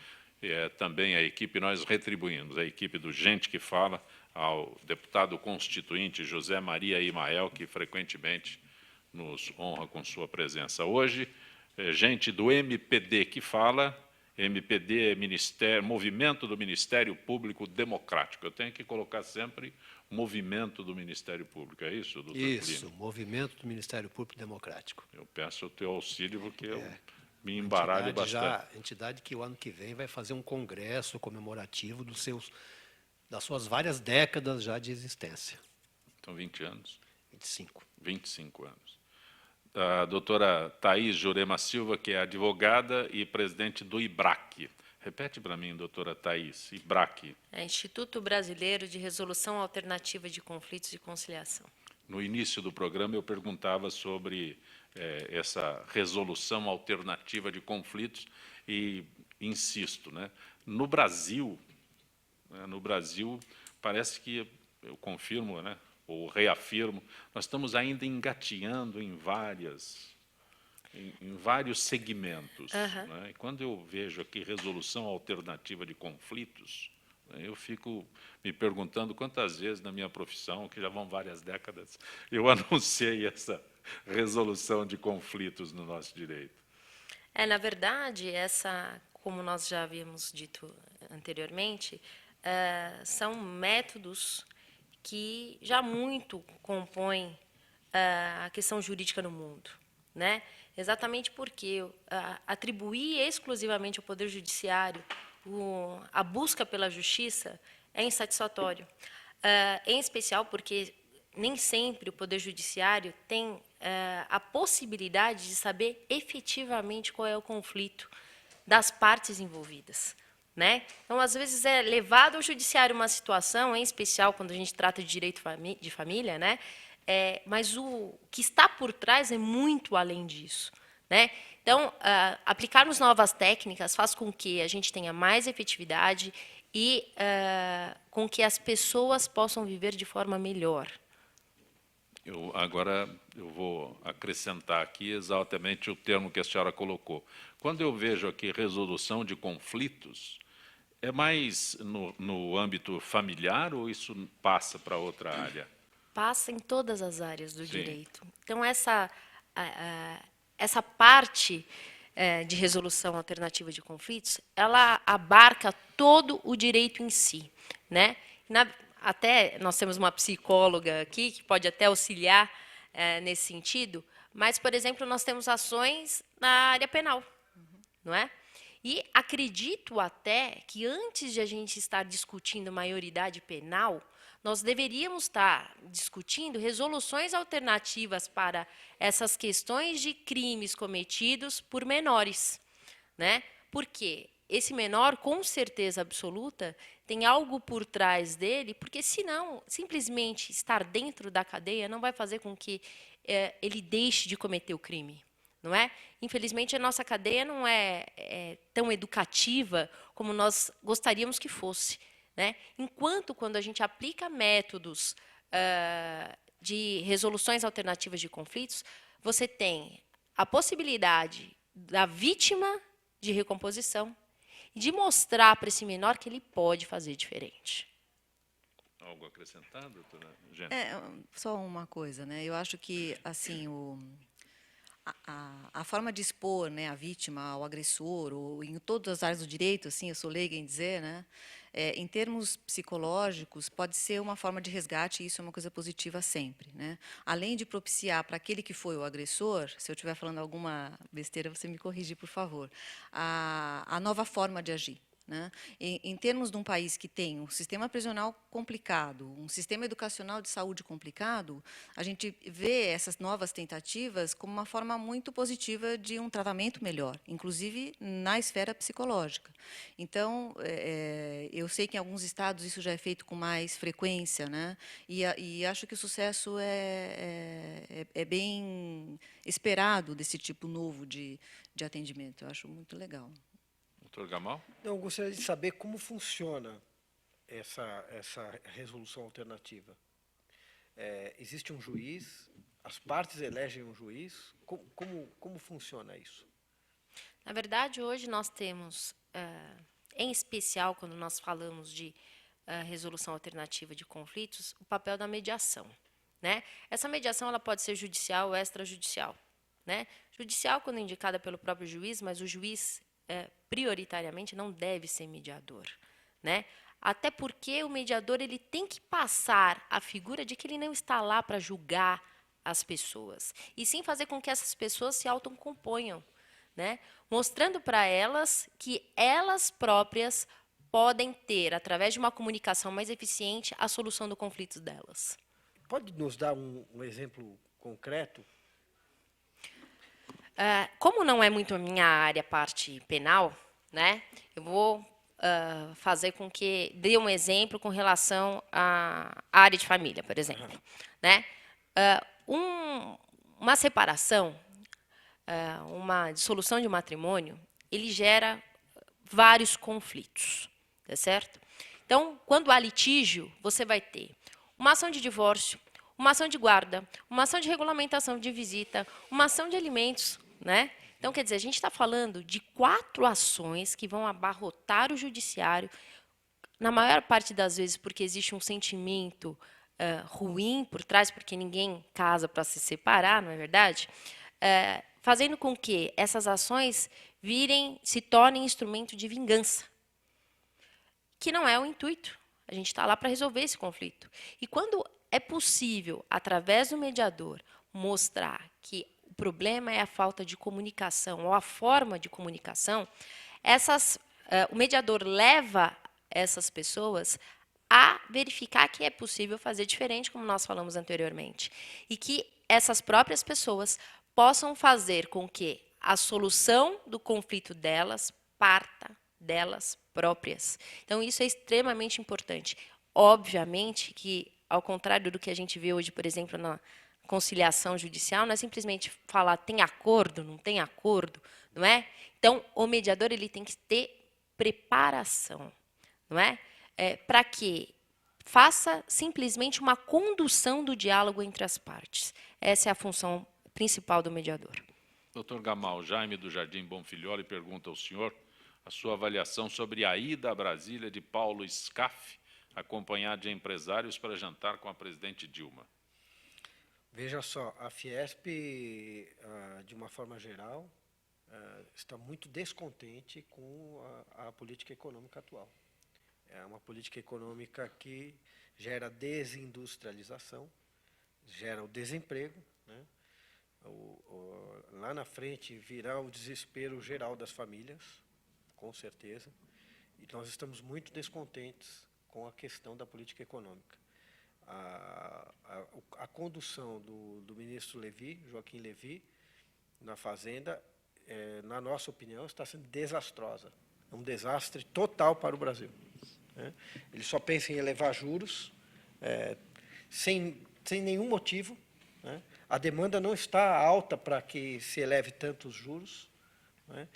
também à equipe, nós retribuímos, a equipe do Gente que Fala, ao deputado constituinte José Maria Imael, que frequentemente nos honra com sua presença. Hoje, gente do MPD que fala. MPD é Movimento do Ministério Público Democrático. Eu tenho que colocar sempre Movimento do Ministério Público, é isso, doutor Isso, Plínio? Movimento do Ministério Público Democrático. Eu peço o teu auxílio, porque eu me embaralho bastante. Entidade que o ano que vem vai fazer um congresso comemorativo das suas várias décadas já de existência. Então, 20 anos? 25. 25 anos. A doutora Thaís Jurema Silva, que é advogada e presidente do IBRAC. Repete para mim, doutora Thaís, IBRAC. É Instituto Brasileiro de Resolução Alternativa de Conflitos e Conciliação. No início do programa, eu perguntava sobre essa resolução alternativa de conflitos e insisto, né, no Brasil, parece que, eu confirmo, né, ou reafirmo, nós estamos ainda engateando em vários segmentos. Né? E quando eu vejo aqui resolução alternativa de conflitos, né, eu fico me perguntando quantas vezes na minha profissão, que já vão várias décadas, eu anunciei essa resolução de conflitos no nosso direito. Na verdade, como nós já havíamos dito anteriormente, são métodos que já muito compõem a questão jurídica no mundo, né? Exatamente porque atribuir exclusivamente ao Poder Judiciário a busca pela justiça é insatisfatório, em especial porque nem sempre o Poder Judiciário tem a possibilidade de saber efetivamente qual é o conflito das partes envolvidas. Né? Então, às vezes, é levado ao judiciário uma situação, em especial quando a gente trata de direito de família, né? Mas o que está por trás é muito além disso. Né? Então, aplicarmos novas técnicas faz com que a gente tenha mais efetividade e com que as pessoas possam viver de forma melhor. Agora eu vou acrescentar aqui exatamente o termo que a senhora colocou. Quando eu vejo aqui resolução de conflitos, é mais no âmbito familiar ou isso passa para outra área? Passa em todas as áreas do Sim. direito. Então, essa parte de resolução alternativa de conflitos, ela abarca todo o direito em si, né? Até nós temos uma psicóloga aqui que pode até auxiliar nesse sentido, mas, por exemplo, nós temos ações na área penal, não é? E acredito até que antes de a gente estar discutindo maioridade penal, nós deveríamos estar discutindo resoluções alternativas para essas questões de crimes cometidos por menores, né? Porque esse menor, com certeza absoluta, tem algo por trás dele, porque senão, simplesmente estar dentro da cadeia não vai fazer com que ele deixe de cometer o crime, não é? Infelizmente, a nossa cadeia não é tão educativa como nós gostaríamos que fosse, né? Enquanto, quando a gente aplica métodos de resoluções alternativas de conflitos, você tem a possibilidade da vítima de recomposição e de mostrar para esse menor que ele pode fazer diferente. Algo acrescentado, doutora Gênia? Só uma coisa, né? Eu acho que assim a forma de expor, né, a vítima ao agressor, ou em todas as áreas do direito, assim, eu sou leiga em dizer, né, em termos psicológicos, pode ser uma forma de resgate, e isso é uma coisa positiva sempre, né? Além de propiciar para aquele que foi o agressor, se eu estiver falando alguma besteira, você me corrige, por favor, a nova forma de agir. Né? Em termos de um país que tem um sistema prisional complicado, um sistema educacional de saúde complicado, a gente vê essas novas tentativas como uma forma muito positiva de um tratamento melhor, inclusive na esfera psicológica. Então, eu sei que em alguns estados isso já é feito com mais frequência, né? E acho que o sucesso é bem esperado desse tipo novo de atendimento. Eu acho muito legal. Doutor Gamal? Eu gostaria de saber como funciona essa resolução alternativa. Existe um juiz, as partes elegem um juiz, como funciona isso? Na verdade, hoje nós temos, em especial quando nós falamos de resolução alternativa de conflitos, o papel da mediação, né? Essa mediação ela pode ser judicial ou extrajudicial, né? Judicial quando indicada pelo próprio juiz, mas o juiz prioritariamente não deve ser mediador, né? Até porque o mediador ele tem que passar a figura de que ele não está lá para julgar as pessoas, e sim fazer com que essas pessoas se autocomponham, né? Mostrando para elas que elas próprias podem ter, através de uma comunicação mais eficiente, a solução do conflito delas. Pode nos dar um exemplo concreto? Como não é muito a minha área, parte penal, né, eu vou fazer com que dê um exemplo com relação à área de família, por exemplo. Né? Uma separação, uma dissolução de matrimônio, ele gera vários conflitos, tá certo? Então, quando há litígio, você vai ter uma ação de divórcio, uma ação de guarda, uma ação de regulamentação de visita, uma ação de alimentos, né? Então, quer dizer, a gente está falando de 4 ações que vão abarrotar o judiciário, na maior parte das vezes porque existe um sentimento ruim por trás, porque ninguém casa para se separar, não é verdade? Fazendo com que essas ações se tornem instrumento de vingança, que não é o intuito. A gente está lá para resolver esse conflito. E quando é possível, através do mediador, mostrar que o problema é a falta de comunicação ou a forma de comunicação, o mediador leva essas pessoas a verificar que é possível fazer diferente, como nós falamos anteriormente, e que essas próprias pessoas possam fazer com que a solução do conflito delas parta delas próprias. Então, isso é extremamente importante. Obviamente que, ao contrário do que a gente vê hoje, por exemplo, na conciliação judicial, não é simplesmente falar tem acordo, não tem acordo, não é? Então, o mediador ele tem que ter preparação, não é? Para quê? faça simplesmente uma condução do diálogo entre as partes. Essa é a função principal do mediador. Doutor Gamal, Jaime do Jardim Bonfilholi pergunta ao senhor a sua avaliação sobre a ida a Brasília de Paulo Scaff, acompanhado de empresários para jantar com a presidente Dilma. Veja só, a Fiesp, de uma forma geral, está muito descontente com a política econômica atual. É uma política econômica que gera desindustrialização, gera o desemprego, né? Lá na frente virá o desespero geral das famílias, com certeza, e nós estamos muito descontentes com a questão da política econômica. A condução do ministro Levi, Joaquim Levi, na Fazenda, na nossa opinião, está sendo desastrosa. É um desastre total para o Brasil, né? Ele só pensa em elevar juros, sem nenhum motivo, né? A demanda não está alta para que se eleve tantos juros, né?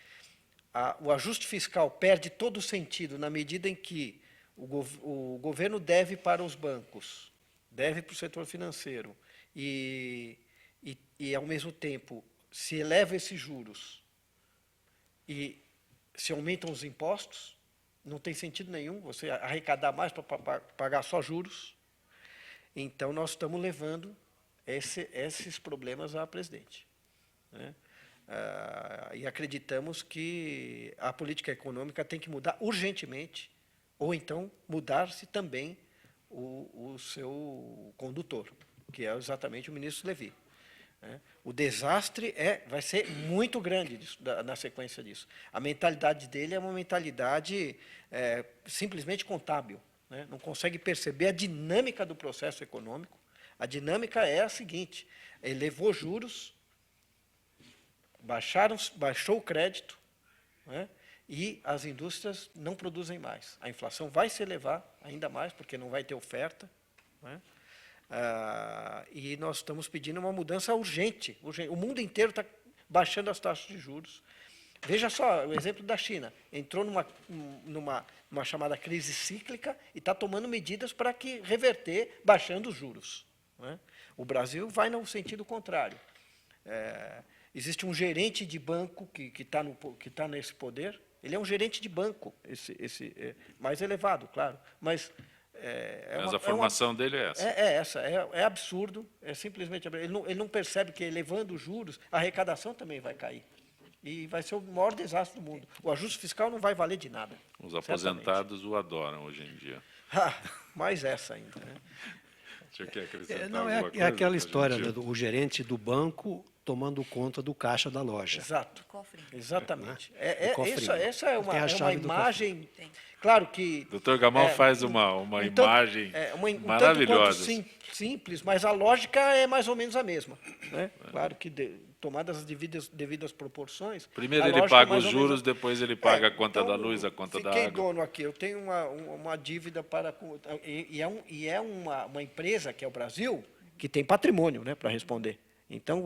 O ajuste fiscal perde todo o sentido na medida em que o governo deve para os bancos, deve para o setor financeiro e, ao mesmo tempo, se eleva esses juros e se aumentam os impostos, não tem sentido nenhum você arrecadar mais para pagar só juros. Então, nós estamos levando esses problemas à presidente, né? E acreditamos que a política econômica tem que mudar urgentemente, ou então mudar-se também o seu condutor, que é exatamente o ministro Levi, né? O desastre vai ser muito grande na sequência disso. A mentalidade dele é uma mentalidade simplesmente contábil, né? Não consegue perceber a dinâmica do processo econômico. A dinâmica é a seguinte: elevou juros, baixou o crédito, né? E as indústrias não produzem mais. A inflação vai se elevar ainda mais, porque não vai ter oferta, né? E nós estamos pedindo uma mudança urgente. O mundo inteiro está baixando as taxas de juros. Veja só o exemplo da China. Entrou numa chamada crise cíclica e está tomando medidas para reverter, baixando os juros, né? O Brasil vai no sentido contrário. Existe um gerente de banco que está nesse poder. Ele é um gerente de banco, mais elevado, claro, mas a formação dele é essa. É absurdo, simplesmente ele não percebe que elevando os juros a arrecadação também vai cair e vai ser o maior desastre do mundo. O ajuste fiscal não vai valer de nada. Os aposentados o adoram hoje em dia. Mais essa ainda, né? Você quer acrescentar Não, alguma coisa, aquela história do gerente do banco tomando conta do caixa da loja. Exato. Exatamente. Essa é uma chave imagem. Claro que. Doutor Gamal faz uma imagem maravilhosa. Tanto quanto simples, mas a lógica é mais ou menos a mesma, né? Claro que, tomadas as devidas proporções. Primeiro ele paga os juros, depois ele paga a conta da luz, a conta da água. Fiquei dono aqui, eu tenho uma dívida para. E é uma empresa, que é o Brasil, que tem patrimônio, né, para responder. Então,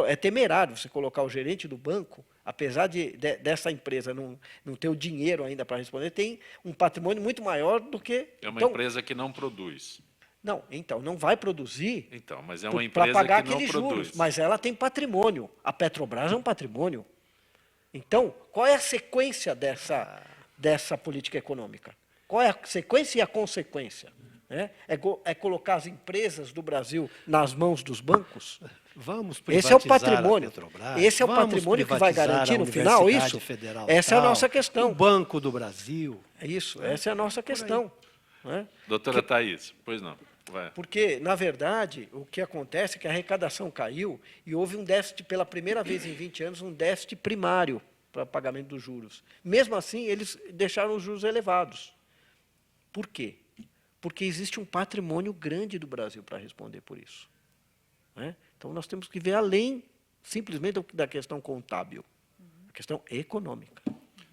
é temerário você colocar o gerente do banco, apesar dessa empresa não ter o dinheiro ainda para responder, tem um patrimônio muito maior do que... É uma empresa que não produz. Não, então, não vai produzir mas é uma empresa para pagar que não aqueles produz. Juros, mas ela tem patrimônio. A Petrobras é um patrimônio. Então, qual é a sequência dessa política econômica? Qual é a sequência e a consequência? É colocar as empresas do Brasil nas mãos dos bancos? Vamos privatizar. Esse é o patrimônio. A Petrobras. Esse é o patrimônio que vai garantir no final isso? Federal, essa é a nossa questão. O Banco do Brasil. Isso, essa é a nossa questão. Doutora Thaís, pois não. Vai. Porque, na verdade, o que acontece é que a arrecadação caiu e houve um déficit, pela primeira vez em 20 anos, um déficit primário para pagamento dos juros. Mesmo assim, eles deixaram os juros elevados. Por quê? Porque existe um patrimônio grande do Brasil para responder por isso, né? Então, nós temos que ver além, simplesmente, da questão contábil, a questão econômica.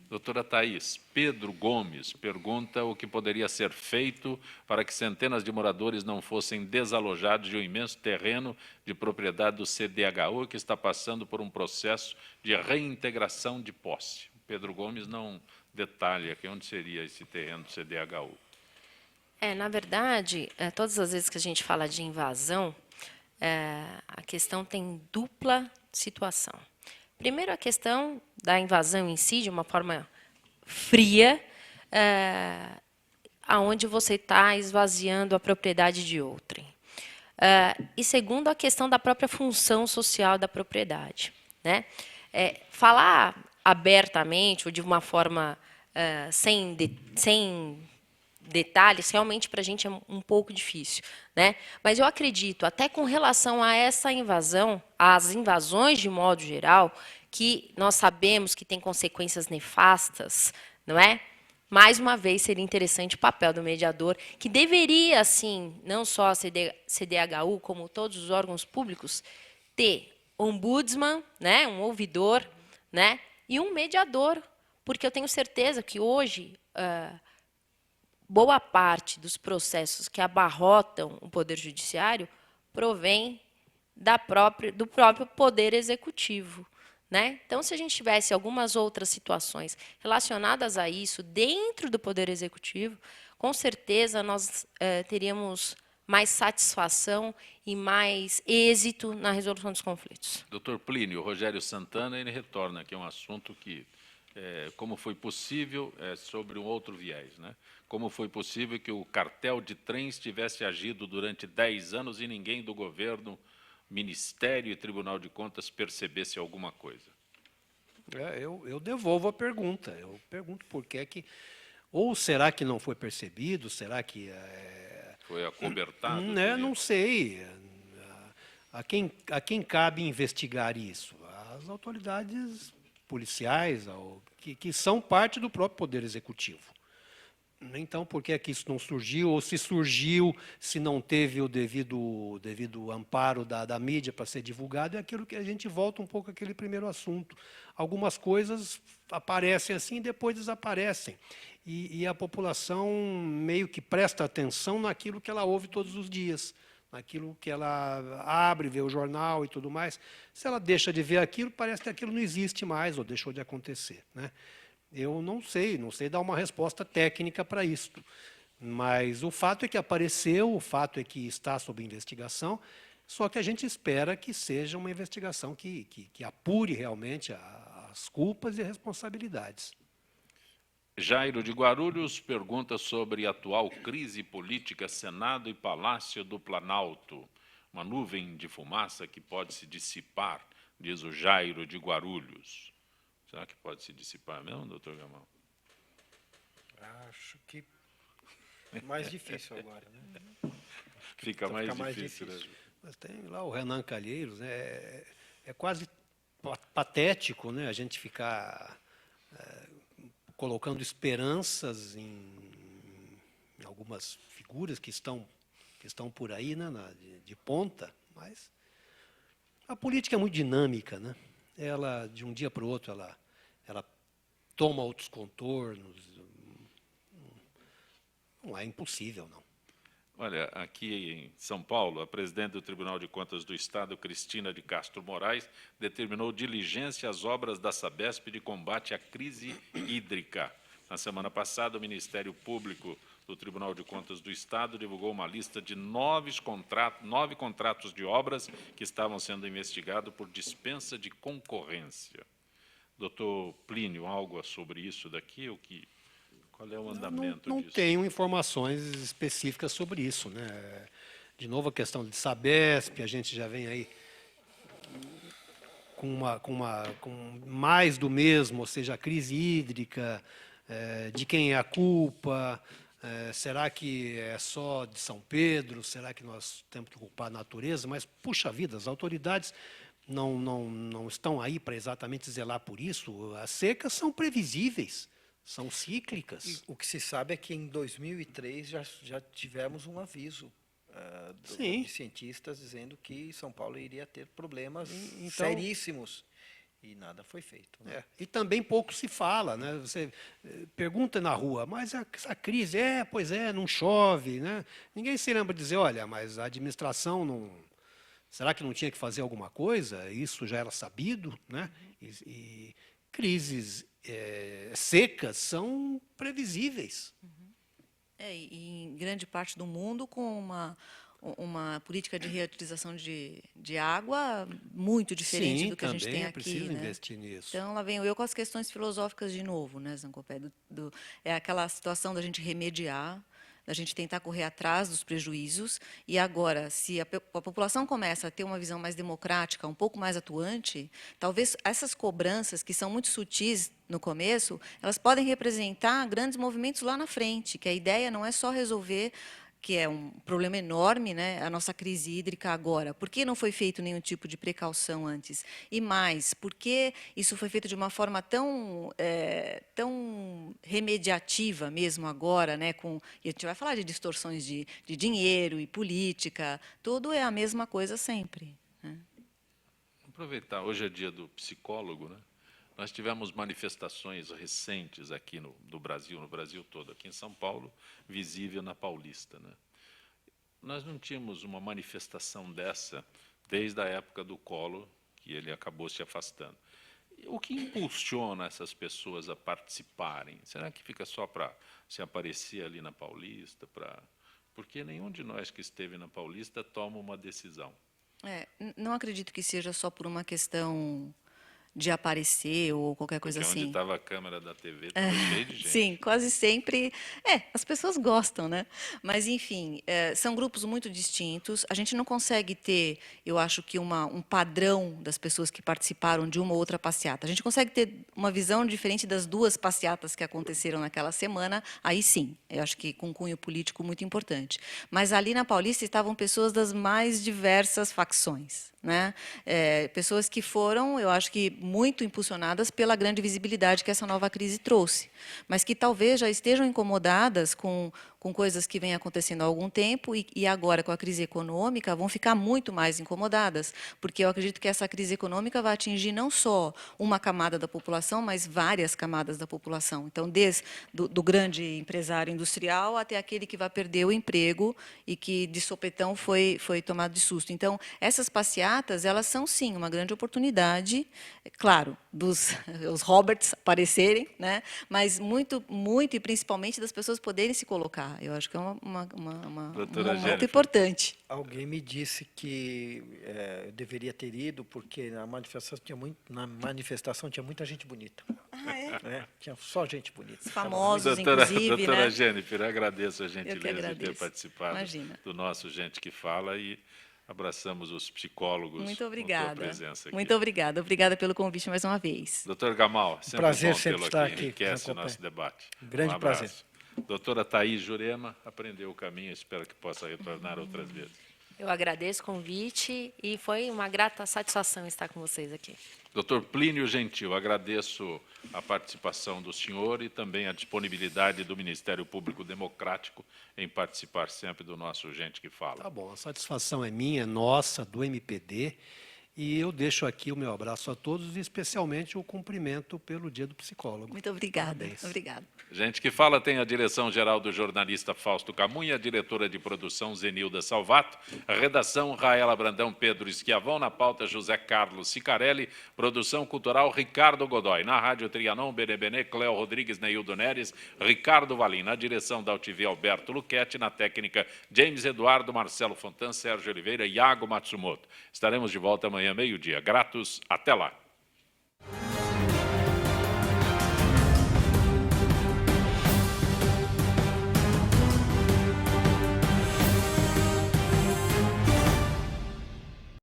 Doutora Thaís, Pedro Gomes pergunta o que poderia ser feito para que centenas de moradores não fossem desalojados de um imenso terreno de propriedade do CDHU, que está passando por um processo de reintegração de posse. Pedro Gomes não detalha aqui onde seria esse terreno do CDHU. Na verdade, todas as vezes que a gente fala de invasão, a questão tem dupla situação. Primeiro, a questão da invasão em si, de uma forma fria, aonde você está esvaziando a propriedade de outrem. E segundo, a questão da própria função social da propriedade, né? Falar abertamente ou de uma forma sem detalhes, realmente para a gente é um pouco difícil, né? Mas eu acredito, até com relação a essa invasão, às invasões de modo geral, que nós sabemos que tem consequências nefastas, não é? Mais uma vez, seria interessante o papel do mediador, que deveria, assim, não só a CDHU, como todos os órgãos públicos, ter ombudsman, né, um ouvidor, né, e um mediador, porque eu tenho certeza que hoje boa parte dos processos que abarrotam o Poder Judiciário provém do próprio Poder Executivo, né? Então, se a gente tivesse algumas outras situações relacionadas a isso dentro do Poder Executivo, com certeza nós teríamos mais satisfação e mais êxito na resolução dos conflitos. Doutor Plínio, Rogério Santana, ele retorna aqui a um assunto que, como foi possível, sobre um outro viés, né? Como foi possível que o cartel de trens tivesse agido durante 10 anos e ninguém do governo, Ministério e Tribunal de Contas percebesse alguma coisa? Eu devolvo a pergunta. Eu pergunto por que é que... Ou será que não foi percebido? Será que... Foi acobertado? Não sei. A quem cabe investigar isso? As autoridades policiais, que são parte do próprio Poder Executivo. Então, por que é que isso não surgiu? Ou se surgiu, se não teve o devido amparo da mídia para ser divulgado, é aquilo que a gente volta um pouco àquele primeiro assunto. Algumas coisas aparecem assim e depois desaparecem. E a população meio que presta atenção naquilo que ela ouve todos os dias, naquilo que ela abre, vê o jornal e tudo mais. Se ela deixa de ver aquilo, parece que aquilo não existe mais ou deixou de acontecer, né? Eu não sei dar uma resposta técnica para isso. Mas o fato é que apareceu, o fato é que está sob investigação, só que a gente espera que seja uma investigação que apure realmente as culpas e responsabilidades. Jairo de Guarulhos pergunta sobre a atual crise política, Senado e Palácio do Planalto. Uma nuvem de fumaça que pode se dissipar, diz o Jairo de Guarulhos. Será que pode se dissipar mesmo, doutor Gamal? Acho que mais difícil agora, né? Fica mais difícil. Né? Mas tem lá o Renan Calheiros, né? É quase patético, né, a gente ficar colocando esperanças em algumas figuras que estão por aí, né, de ponta, mas a política é muito dinâmica, né? Ela, de um dia para o outro, ela toma outros contornos. Não é impossível, não. Olha, aqui em São Paulo, a presidente do Tribunal de Contas do Estado, Cristina de Castro Moraes, determinou diligência às obras da Sabesp de combate à crise hídrica. Na semana passada, o Ministério Público do Tribunal de Contas do Estado divulgou uma lista de 9 contratos de obras que estavam sendo investigados por dispensa de concorrência. Doutor Plínio, algo sobre isso daqui? Qual é o andamento disso? Não tenho informações específicas sobre isso, né? De novo, a questão de Sabesp, a gente já vem aí com mais do mesmo, ou seja, a crise hídrica, de quem é a culpa. Será que é só de São Pedro? Será que nós temos que culpar a natureza? Mas, puxa vida, as autoridades não estão aí para exatamente zelar por isso. As secas são previsíveis, são cíclicas. E o que se sabe é que em 2003 já tivemos um aviso de cientistas dizendo que São Paulo iria ter problemas seríssimos. E nada foi feito. Né? E também pouco se fala, né? Você pergunta na rua, mas essa crise, pois é, não chove, né? Ninguém se lembra de dizer, olha, mas a administração não... Será que não tinha que fazer alguma coisa? Isso já era sabido, né? E crises secas são previsíveis. E em grande parte do mundo com uma política de reutilização de água muito diferente Sim, do que a gente também tem é aqui. preciso Né? investir nisso. Então, lá venho eu com as questões filosóficas de novo, né, Zancopé? É aquela situação da gente remediar, da gente tentar correr atrás dos prejuízos, e agora, se a população começa a ter uma visão mais democrática, um pouco mais atuante, talvez essas cobranças, que são muito sutis no começo, elas podem representar grandes movimentos lá na frente, que a ideia não é só resolver, que é um problema enorme, né, a nossa crise hídrica agora. Por que não foi feito nenhum tipo de precaução antes? E mais, por que isso foi feito de uma forma tão remediativa mesmo agora, né, e a gente vai falar de distorções de dinheiro e política, tudo é a mesma coisa sempre. Né? Vou aproveitar, hoje é dia do psicólogo, né? Nós tivemos manifestações recentes aqui no Brasil todo, aqui em São Paulo, visível na Paulista. Né? Nós não tínhamos uma manifestação dessa desde a época do Collor, que ele acabou se afastando. O que impulsiona essas pessoas a participarem? Será que fica só para se aparecer ali na Paulista? Porque nenhum de nós que esteve na Paulista toma uma decisão. Não acredito que seja só por uma questão de aparecer ou qualquer coisa Porque assim. onde estava a câmera da TV, estava cheio de gente. Sim, quase sempre. As pessoas gostam, né? Mas, enfim, são grupos muito distintos. A gente não consegue ter, eu acho que um padrão das pessoas que participaram de uma ou outra passeata. A gente consegue ter uma visão diferente das 2 passeatas que aconteceram naquela semana, aí sim, eu acho que com cunho político muito importante. Mas ali na Paulista estavam pessoas das mais diversas facções. Né? Pessoas que foram, eu acho que, muito impulsionadas pela grande visibilidade que essa nova crise trouxe, mas que talvez já estejam incomodadas com coisas que vêm acontecendo há algum tempo e agora, com a crise econômica, vão ficar muito mais incomodadas, porque eu acredito que essa crise econômica vai atingir não só uma camada da população, mas várias camadas da população. Então, desde do grande empresário industrial até aquele que vai perder o emprego e que, de sopetão, foi tomado de susto. Então, essas passeatas, elas são, sim, uma grande oportunidade, claro, os Roberts aparecerem, né? Mas muito, muito e principalmente das pessoas poderem se colocar. Eu acho que é um momento importante. Alguém me disse que eu deveria ter ido porque na manifestação tinha muita gente bonita. Tinha só gente bonita. Os famosos, inclusive. Doutora né? Jennifer, agradeço a gentileza de ter participado do nosso Gente que Fala e abraçamos os psicólogos. Muito obrigada. Com a tua presença aqui. Muito obrigada. Obrigada pelo convite mais uma vez. Doutor Gamal, sempre prazer bom sempre tê-lo estar aqui. Enriquece o nosso debate. Grande prazer. Doutora Thaís Jurema, aprendeu o caminho, espero que possa retornar outras vezes. Eu agradeço o convite e foi uma grata satisfação estar com vocês aqui. Doutor Plínio Gentil, agradeço a participação do senhor e também a disponibilidade do Ministério Público Democrático em participar sempre do nosso Gente que Fala. Tá bom, a satisfação é minha, nossa, do MPD, e eu deixo aqui o meu abraço a todos e especialmente o cumprimento pelo Dia do Psicólogo. Muito obrigada. Parabéns. Obrigada. Gente que Fala tem a direção-geral do jornalista Fausto Camunha, a diretora de produção Zenilda Salvato, a redação Raela Brandão, Pedro Esquiavão, na pauta José Carlos Sicarelli, produção cultural Ricardo Godoy, na Rádio Trianon, Benebenê, Cléo Rodrigues, Neildo Neres, Ricardo Valim, na direção da UTV Alberto Luquete, na técnica James Eduardo, Marcelo Fontan, Sérgio Oliveira e Iago Matsumoto. Estaremos de volta amanhã, meio-dia. Gratos, até lá.